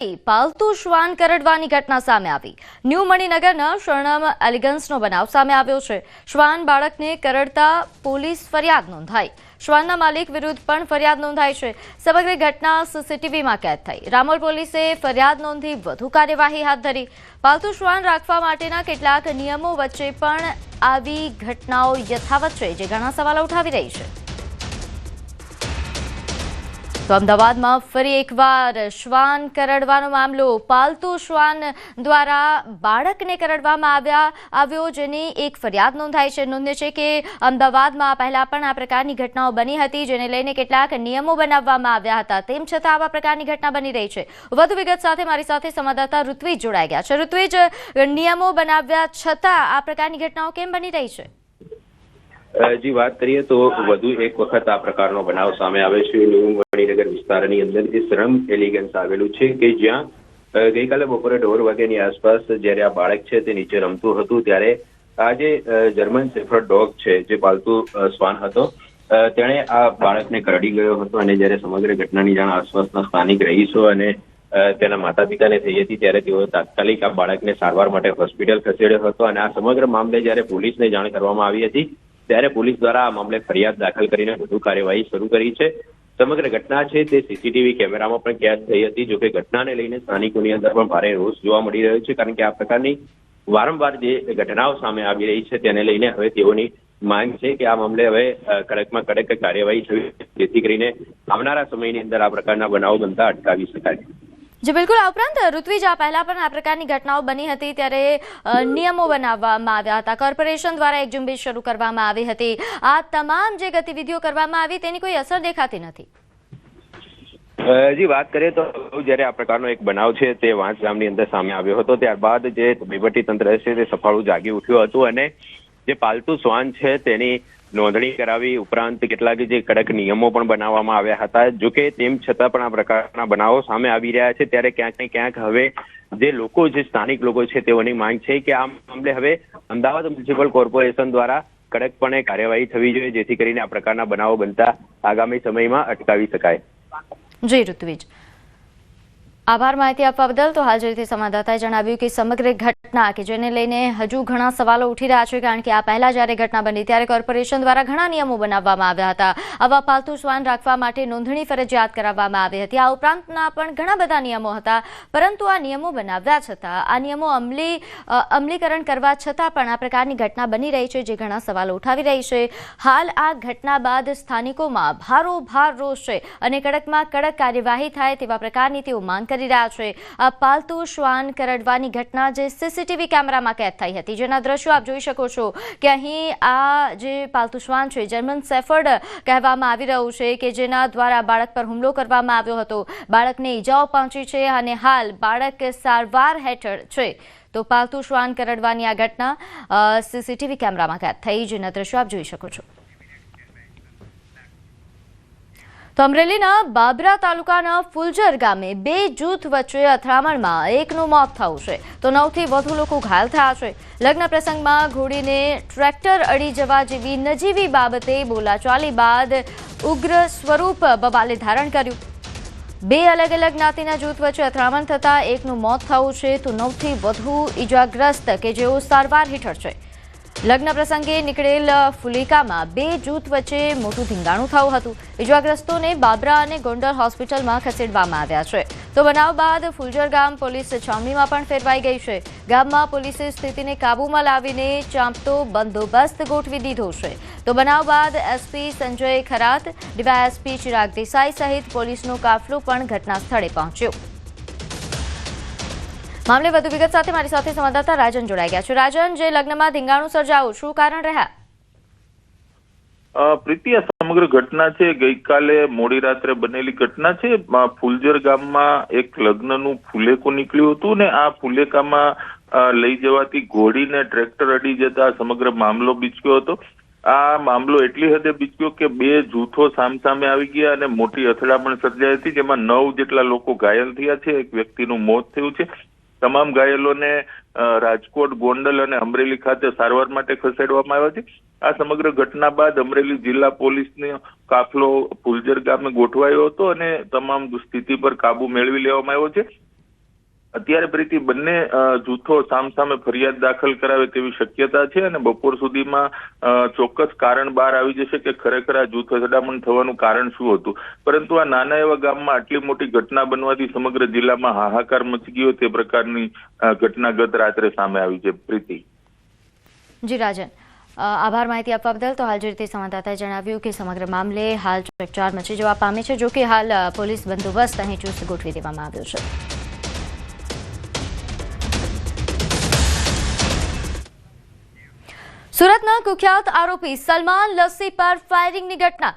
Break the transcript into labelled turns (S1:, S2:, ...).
S1: પાલતુ શ્વાન કરડવાની ઘટના સામે આવી। ન્યૂ મણિનગરના શરણમ એલિગન્સનો બનાવ સામે આવ્યો છે। શ્વાન બાળકને કરડતા પોલીસ ફરિયાદ નોંધાઈ। શ્વાનના માલિક વિરુદ્ધ પણ ફરિયાદ નોંધાઈ છે। સમગ્ર ઘટના સીસીટીવીમાં કેદ થઈ। રામોલ પોલીસે ફરિયાદ નોંધી વધુ કાર્યવાહી હાથ ધરી। પાલતુ શ્વાન રાખવા માટેના કેટલાક નિયમો વચ્ચે પણ આવી ઘટનાઓ યથાવત છે, જે ઘણા સવાલો ઉઠાવી રહી છે। તો અમદાવાદમાં ફરી એકવાર શ્વાન કરડવાનો મામલો। પાલતુ શ્વાન દ્વારા બાળકને કરડવામાં આવ્યો, જેની એક ફરિયાદ નોંધાઈ છે। નોંધે છે કે અમદાવાદમાં પહેલા પણ આ પ્રકારની ઘટનાઓ બની હતી, જેને લઈને કેટલાક નિયમો બનાવવામાં આવ્યા હતા। તેમ છતાં આવા પ્રકારની ઘટના બની રહી છે। વધુ વિગત સાથે મારી સાથે સંવાદદાતા ઋત્વિજ જોડાઈ ગયા છે। ઋત્વિજ, નિયમો બનાવ્યા છતાં આ પ્રકારની ઘટનાઓ કેમ બની રહી છે?
S2: જી, વાત કરીએ તો વધુ એક વખત આ પ્રકારનો બનાવ સામે આવે છે। ન્યૂ મણિનગર વિસ્તારની અંદર જે શરણમ એલિગન્સ આવેલું છે, કે જ્યાં ગઈકાલે બપોરે 1:30 વાગ્યાની આસપાસ જ્યારે આ બાળક છે તે નીચે રમતું હતું, ત્યારે આ જે જર્મન શેફર્ડ ડોગ છે, જે પાલતુ શ્વાન હતો, તેણે આ બાળકને કરડી ગયો હતો। અને જ્યારે સમગ્ર ઘટનાની જાણ આસપાસના સ્થાનિક રહીશો અને તેના માતા પિતાને થઈ હતી, ત્યારે તેઓ તાત્કાલિક આ બાળકને સારવાર માટે હોસ્પિટલ ખસેડ્યો હતો। અને આ સમગ્ર મામલે જ્યારે પોલીસને જાણ કરવામાં આવી હતી, ત્યારે પોલીસ દ્વારા આ મામલે ફરિયાદ દાખલ કરીને વધુ કાર્યવાહી શરૂ કરી છે। સમગ્ર ઘટના છે તે સીસીટીવી કેમેરામાં પણ કેદ થઈ હતી। જોકે ઘટનાને લઈને સ્થાનિકોની અંદર પણ ભારે રોષ જોવા મળી રહ્યો છે, કારણ કે આ પ્રકારની વારંવાર જે ઘટનાઓ સામે આવી રહી છે, તેને લઈને હવે તેઓની માંગ છે કે આ મામલે હવે કડકમાં કડક કાર્યવાહી થવી, જેથી કરીને આવનારા સમયની અંદર આ પ્રકારના બનાવો બનતા અટકાવી શકાય।
S1: જી બિલકુલ। આ ઉપરાંત ઋત્વિજ, આ પહેલા પણ આ પ્રકારની ઘટનાઓ બની હતી, ત્યારે નિયમો બનાવવામાં આવ્યા હતા, કોર્પોરેશન દ્વારા એક ઝુંબેશ શરૂ કરવામાં આવી હતી। આ તમામ જે ગતિવિધિઓ કરવામાં આવી, તેની કોઈ અસર દેખાતી નથી।
S2: જી, વાત કરીએ તો જ્યારે આ પ્રકારનો એક બનાવ છે તે વાંસ ગામની અંદર સામે આવ્યો હતો, ત્યારબાદ જે વહીવટી તંત્ર છે તે સફાળું જાગી ઉઠ્યું હતું અને જે પાલતુ શ્વાન છે તેની નોંધણી કરાવી, ઉપરાંત કેટલાક જે કડક નિયમો પણ બનાવવામાં આવ્યા હતા। જોકે તેમ છતાં પણ આ પ્રકારના બનાવો સામે આવી રહ્યા છે, ત્યારે ક્યાંક ને ક્યાંક હવે જે લોકો, જે સ્થાનિક લોકો છે, તેઓની માંગ છે કે આ મામલે હવે અમદાવાદ મ્યુનિસિપલ કોર્પોરેશન દ્વારા કડકપણે કાર્યવાહી થવી જોઈએ, જેથી કરીને આ પ્રકારના બનાવો બનતા આગામી સમયમાં અટકાવી શકાય।
S1: જી ઋત્વિજ, આભાર માહિતી આપવા બદલ। તો હાલ જે રીતે સંવાદદાતાએ જણાવ્યું કે સમગ્ર ઘટના કે જેને લઈને હજુ ઘણા સવાલો ઉઠી રહ્યા છે, કારણ કે આ પહેલા જ્યારે ઘટના બની ત્યારે કોર્પોરેશન દ્વારા ઘણા નિયમો બનાવવામાં આવ્યા હતા। આવા પાલતુ શ્વાન રાખવા માટે નોંધણી ફરજિયાત કરાવવામાં આવી હતી। આ ઉપરાંતના પણ ઘણા બધા નિયમો હતા, પરંતુ આ નિયમો બનાવ્યા છતાં, આ નિયમો અમલીકરણ કરવા છતાં પણ આ પ્રકારની ઘટના બની રહી છે, જે ઘણા સવાલો ઉઠાવી રહી છે। હાલ આ ઘટના બાદ સ્થાનિકોમાં ભારોભાર રોષ છે અને કડકમાં કડક કાર્યવાહી થાય તેવા પ્રકારની તેઓ માંગ કરી રહ્યા છે। આ પાલતુ શ્વાન કરડવાની ઘટના જે સીસીટીવી કેમેરામાં કેદ થઈ હતી, જેના દ્રશ્યો આપ જોઈ શકો છો કે અહીં આ જે પાલતુ શ્વાન છે, જર્મન શેફર્ડ કહેવામાં આવી રહ્યું છે, કે જેના દ્વારા બાળક પર હુમલો કરવામાં આવ્યો હતો। બાળકને ઈજાઓ પહોંચી છે અને હાલ બાળક સારવાર હેઠળ છે। તો પાલતુ શ્વાન કરડવાની આ ઘટના સીસીટીવી કેમેરામાં કેદ થઈ, જેના દ્રશ્યો આપ જોઈ શકો છો। તો અમરેલીના બાબરા તાલુકાના ફુલજર ગામે 2 જૂથ વચ્ચે અથડામણમાં એકનું મોત થયું છે, તો 9થી વધુ લોકો ઘાયલ થયા છે। લગ્ન પ્રસંગમાં ઘોડીને ટ્રેક્ટર અડી જવા જેવી નજીવી બાબતે બોલાચાલી બાદ ઉગ્ર સ્વરૂપ બબાલે ધારણ કર્યું। 2 અલગ અલગ જ્ઞાતિના જૂથ વચ્ચે અથડામણ થતાં એકનું મોત થયું છે, તો 9થી વધુ ઈજાગ્રસ્ત કે જેઓ સારવાર હેઠળ છે। લગ્ન પ્રસંગે નીકળેલ ફુલિકામાં 2 જૂથ વચ્ચે મોટું ધીંગાણું થયું હતું। ઇજાગ્રસ્તોને બાબરા અને ગોંડલ હોસ્પિટલમાં ખસેડવામાં આવ્યા છે। તો બનાવ બાદ ફુલજર ગામ પોલીસ છાવણીમાં પણ ફેરવાઈ ગઈ છે। ગામમાં પોલીસે સ્થિતિને કાબૂમાં લાવીને ચાંપતો બંદોબસ્ત ગોઠવી દીધો છે। તો બનાવ બાદ એસપી સંજય ખરાત, ડીવાયએસપી ચિરાગ દેસાઈ સહિત પોલીસનો કાફલો પણ ઘટના સ્થળે પહોંચ્યો। મામલે વધુ વિગત સાથે મારી સાથે સંવાદદાતા રાજન જોડાઈ ગયા છે। રાજન, જે લગ્નમાં ધીંગાણું સર્જાયું, શું કારણ રહ્યા?
S3: પ્રીતિ, આ સમગ્ર ઘટના છે ગઈકાલે મોડી રાત્રે બનેલી ઘટના છે। ફુલજર ગામમાં એક લગ્નનું ફુલેકું નીકળ્યું હતું ને આ ફુલેકામાં લઈ જવાતી ઘોડીને ટ્રેક્ટર અડી જતા સમગ્ર મામલો બીચક્યો હતો। આ મામલો એટલી હદે બીચક્યો કે 2 જૂથો સામસામે આવી ગયા અને મોટી અથડામણ સર્જાઈ હતી, જેમાં 9 જેટલા લોકો ઘાયલ થયા છે। એક વ્યક્તિનું મોત થયું છે। તમામ ઘાયલોને રાજકોટ, ગોંડલ અને અમરેલી ખાતે સારવાર માટે ખસેડવામાં આવ્યા છે। આ સમગ્ર ઘટના બાદ અમરેલી જિલ્લા પોલીસનો કાફલો ફુલજર ગામે ગોઠવાયો હતો અને તમામ સ્થિતિ પર કાબુ મેળવી લેવામાં આવ્યો છે। અત્યારે પ્રીતિ બંને જૂથો સામસામે ફરિયાદ દાખલ કરાવે તેવી શક્યતા છે અને બપોર સુધીમાં ચોક્કસ કારણ બહાર આવી જશે કે ખરેખર આ જૂથ અથડામણ થવાનું કારણ શું હતું. પરંતુ આ નાના એવા ગામમાં આટલી મોટી ઘટના બનવાથી સમગ્ર જિલ્લામાં હાહાકાર મચી ગયો તે પ્રકારની ઘટના ગત રાત્રે સામે આવી છે. પ્રીતિ.
S1: જી રાજન, આભાર માહિતી આપવા બદલ. તો હાલ જે રીતે સંવાદદાતાએ જણાવ્યું કે સમગ્ર મામલે હાલ ચકચાર મચી જવા પામી છે, જો કે હાલ પોલીસ બંદોબસ્ત અહીં ચુસ્ત ગોઠવી દેવામાં આવ્યો છે. સુરતના કુખ્યાત આરોપી સલમાન લસ્સી પર ફાયરિંગની ઘટના.